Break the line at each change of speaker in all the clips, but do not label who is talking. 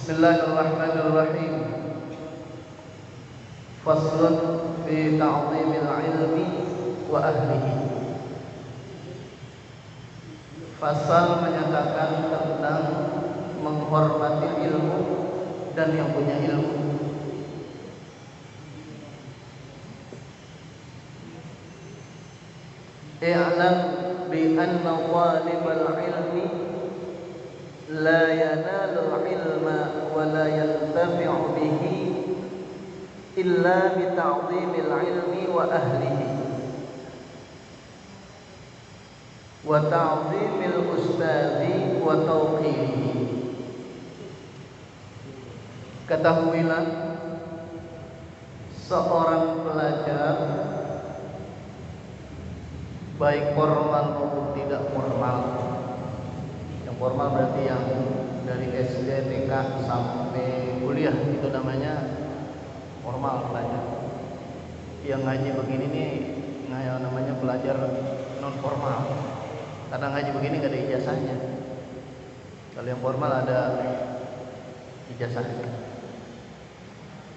Bismillahirrahmanirrahim. Faslun fi ta'zimil ilmi wa ahlihi. Fasal menyatakan tentang menghormati ilmu dan yang punya ilmu. I'lam bi anna talibal ilmi la yanalu ilma wa la yantafi'u bihi illa bi ta'zimil ilmi wa ahlihi wa ta'zimil ustadzi wa tawqirihi. Ketahuilah, seorang pelajar baik formal maupun tidak formal. Yang formal berarti yang dari SD, TK sampai kuliah, itu namanya formal pelajar. Yang ngaji begini nih namanya pelajar non formal, karena ngaji begini gak ada ijazahnya. Kalau yang formal ada ijazahnya.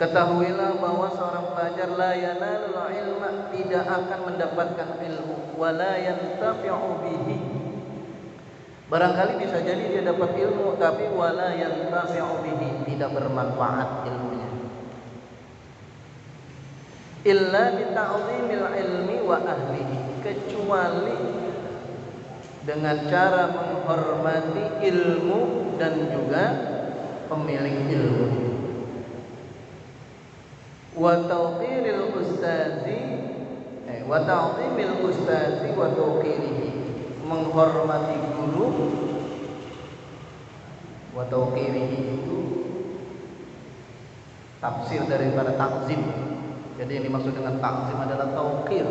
Ketahuilah bahwa seorang pelajar la yanalul ilma, tidak akan mendapatkan ilmu, wa la yantafi'u bihi. Barangkali bisa jadi dia dapat ilmu, tapi wa la yantafi'u bihi, tidak bermanfaat ilmunya. Illa bi ta'zimil ilmi wa ahlihi, kecuali dengan cara menghormati ilmu dan juga pemilik ilmu. Wa tawqiril ustadzi wa ta'zimil ustadzi wa tawqirihi, menghormati guru. Wa tawqirihi itu tafsir daripada takzim. Jadi yang dimaksud dengan takzim adalah tawqir,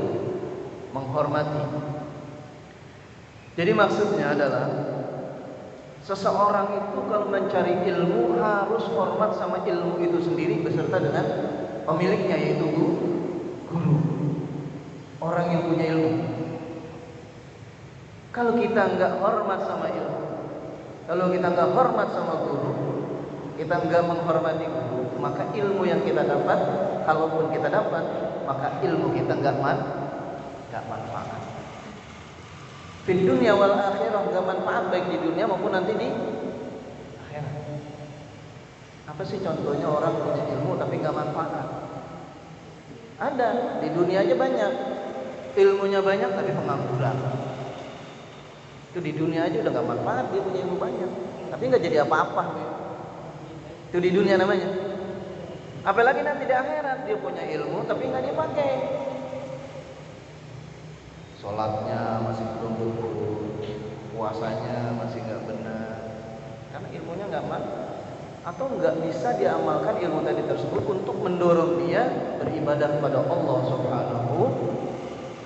menghormati. Jadi maksudnya adalah seseorang itu kalau mencari ilmu harus hormat sama ilmu itu sendiri beserta dengan pemiliknya, yaitu guru, orang yang punya ilmu. Kalau kita nggak hormat sama ilmu, kalau kita nggak hormat sama guru, kita nggak menghormati guru, maka ilmu yang kita dapat, kalaupun kita dapat, maka ilmu kita nggak manfaat. Di dunia wal akhirah, nggak manfaat baik di dunia maupun nanti di akhirat. Apa sih contohnya orang punya ilmu tapi nggak manfaat? Ada, di dunia aja banyak. Ilmunya banyak tapi pengangguran. Itu di dunia aja udah nggak manfaat, dia punya ilmu banyak tapi nggak jadi apa-apa. Itu di dunia namanya. Apalagi nanti di akhirat, dia punya ilmu tapi nggak dipakai. Sholatnya masih belum betul, puasanya masih nggak benar, karena ilmunya nggak manfaat. Atau nggak bisa diamalkan ilmu tadi tersebut untuk mendorong dia beribadah kepada Allah Subhanahu.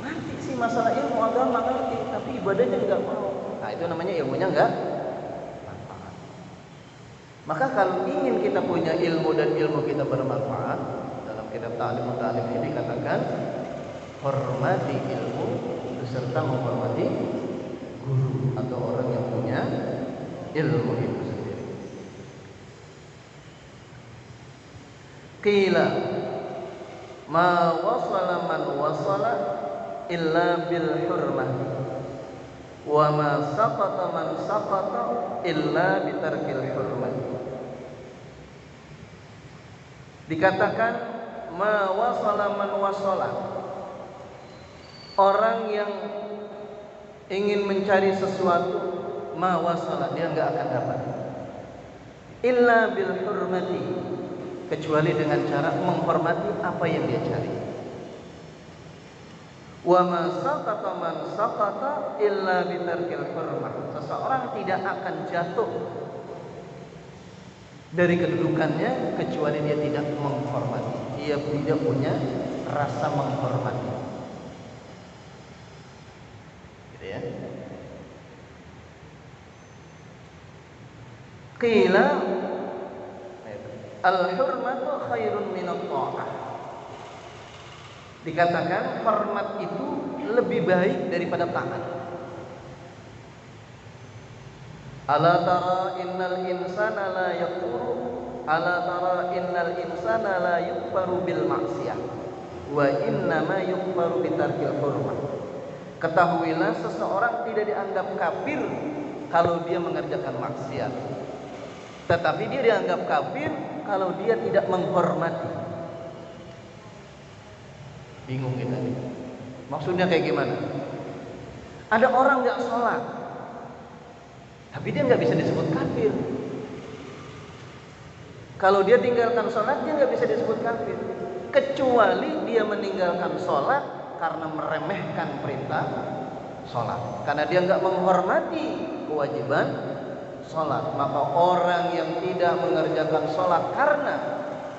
Ngerti sih masalah ilmu agama, ngerti, tapi ibadahnya nggak mau. Nah itu namanya ilmunya nggak manfaat. Maka kalau ingin kita punya ilmu dan ilmu kita bermanfaat, dalam kitab Ta'lim ini dikatakan hormati ilmu beserta menghormati guru atau orang yang punya ilmu itu sendiri. Qila ma wasala man wasala illa bil hurmah wa ma saqata man saqata illa bitarkil hurmah. Dikatakan ma wasala man wasala, orang yang ingin mencari sesuatu, ma wasala, dia enggak akan dapat. Illa bil hurmati, kecuali dengan cara menghormati apa yang dia cari. Wa ma saqata man saqata illa bitarkil hurmah. Seseorang tidak akan jatuh dari kedudukannya kecuali dia tidak menghormati. Dia tidak punya rasa menghormati. Gitu ya. Qila al-hurmatu khairun minat ta'ah. Dikatakan hormat itu lebih baik daripada taat. Ala tara innal insana la yaqulu ala tara innal insana la yukfaru bil maksiyah wa innama yukfaru bitarkil hurmah. Ketahuilah seseorang tidak dianggap kafir kalau dia mengerjakan maksiat, tetapi dia dianggap kafir kalau dia tidak menghormati. Bingung kita nih. Maksudnya kayak gimana? Ada orang nggak sholat, tapi dia nggak bisa disebut kafir. Kalau dia tinggalkan sholat, dia nggak bisa disebut kafir, kecuali dia meninggalkan sholat karena meremehkan perintah sholat, karena dia nggak menghormati kewajiban sholat. Maka orang yang tidak mengerjakan sholat karena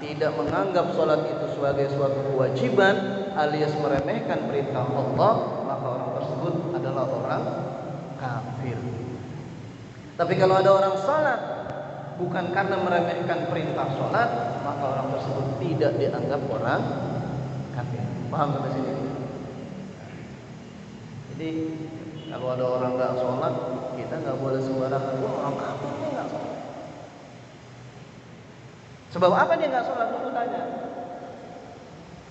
tidak menganggap sholat itu sebagai suatu kewajiban alias meremehkan perintah Allah, maka orang tersebut adalah orang kafir. Tapi kalau ada orang sholat bukan karena meremehkan perintah sholat, maka orang tersebut tidak dianggap orang kafir. Paham sampai sini? Jadi kalau ada orang nggak sholat, kita nggak boleh sembarangan, wah orang kafir dia nggak sholat. Sebab apa dia nggak sholat? Aku tanya.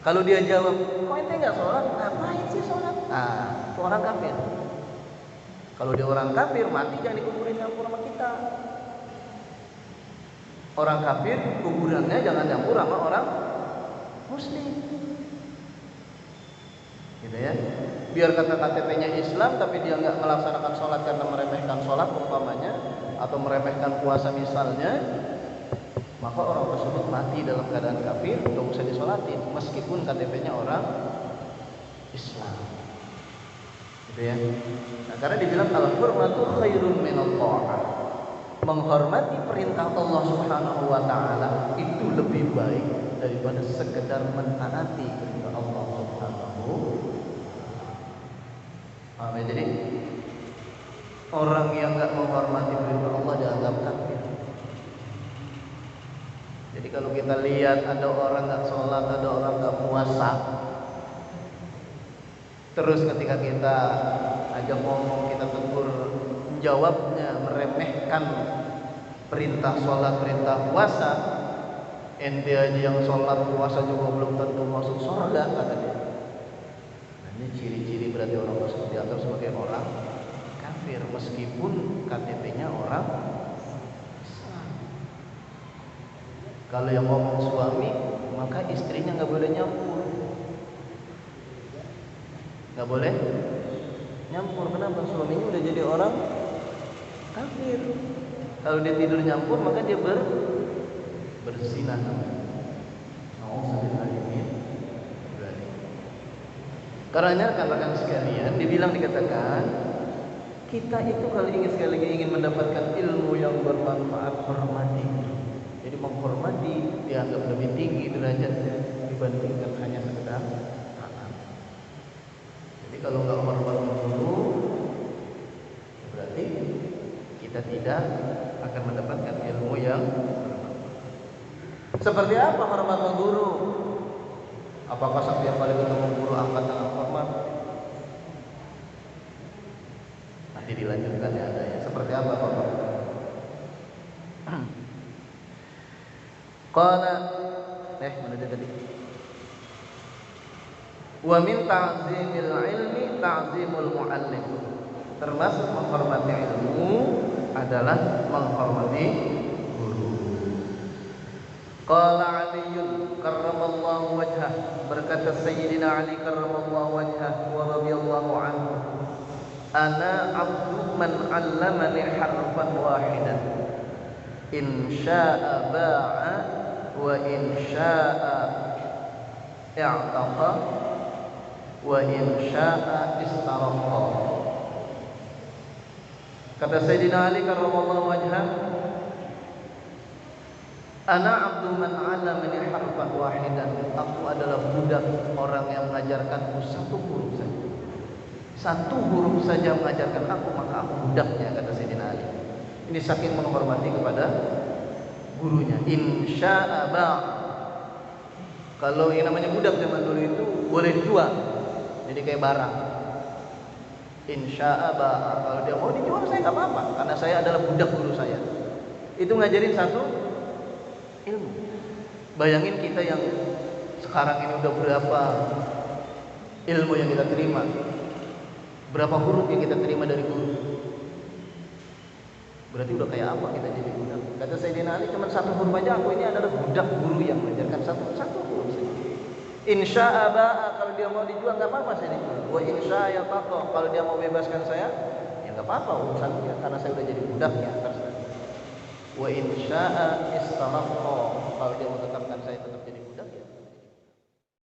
Kalau dia jawab, kok ente nggak sholat? Ngapain sih sholat? Nah, itu orang kafir. Kalau dia orang kafir, mati jangan dikuburin campur sama kita. Orang kafir, kuburannya jangan campur sama orang muslim. Gitu ya. Biar kata KTP-nya Islam, tapi dia nggak melaksanakan sholat karena meremehkan sholat umpamanya, atau meremehkan puasa misalnya, maka orang tersebut mati dalam keadaan kafir, tidak usah disolatin meskipun KTP-nya orang Islam. Gitu ya. Nah, karena dibilang al-hurmatu khairun minat ta'ah. Menghormati perintah Allah Subhanahu wa taala itu lebih baik daripada sekedar mentaati perintah Allah Subhanahu. Jadi orang yang enggak menghormati perintah Allah dianggap kafir. Jadi kalau kita lihat ada orang nggak sholat, ada orang nggak puasa, terus ketika kita ajak ngomong, kita tegur, jawabnya meremehkan perintah sholat, perintah puasa, ente aja yang sholat puasa juga belum tentu masuk surga, kata dia. Nah, ini ciri-ciri berarti orang tersebut dianggap sebagai orang kafir meskipun KTP-nya orang. Kalau yang ngomong suami, maka istrinya nggak boleh nyampur. Nggak boleh nyampur. Kenapa? Suaminya udah jadi orang kafir. Kalau dia tidur nyampur, maka dia berzinah. Karena rekan-rekan sekalian, dikatakan kita itu kalau ingin sekali lagi ingin mendapatkan ilmu yang bermanfaat, hormati. Jadi menghormati dianggap lebih tinggi derajatnya dibandingkan hanya sekedar taat. Jadi kalau nggak hormat guru, berarti kita tidak akan mendapatkan ilmu yang bermanfaat. Seperti apa hormat guru? Apakah setiap kali ketemu guru angkat tangan hormat? Nanti dilanjutkan ya adanya. Seperti apa hormat? Qala mana dia tadi? Wa min ta'zimil ilmi ta'zimul muallim. Termasuk menghormati ilmu adalah menghormati guru. Qala Ali karramallahu wajhah, berkata Sayyidina Ali karramallahu wajhah wa radhiyallahu anhu, ana 'abdu man 'allamani harfan wahidan in syaa'a ba'a wa in syaa'a i'taqa wa in syaa'a istaraqa. Kata Sayyidina Ali karramallahu wajhah, ana abdu man 'allamani harfan wahidan, aku adalah budak orang yang mengajarkanku satu huruf saja. Satu huruf saja mengajarkan aku, maka aku budaknya, kata Sayyidina Ali. Ini saking menghormati kepada gurunya. Insya'a ba'. Kalau yang namanya budak zaman dulu itu boleh dijual, jadi kayak barang. Insya'a ba'. Kalau dia mau dijual saya nggak apa-apa, karena saya adalah budak guru saya. Itu ngajarin satu Ilmu. Bayangin kita yang sekarang ini udah berapa ilmu yang kita terima, berapa huruf yang kita terima dari guru. Berarti udah kayak apa kita jadi budak. Kata Sayyidina Ali, cuma satu huruf aja aku ini adalah budak guru yang mengajarkan satu huruf saja. Insya Allah kalau dia mau dijual nggak apa-apa saya dijual. Wa insya ya tato kalau dia mau bebaskan saya ya nggak apa-apa urusan dia karena saya udah jadi budaknya. Wa insya istamaqo kalau dia mau tetapkan saya tetap jadi budak.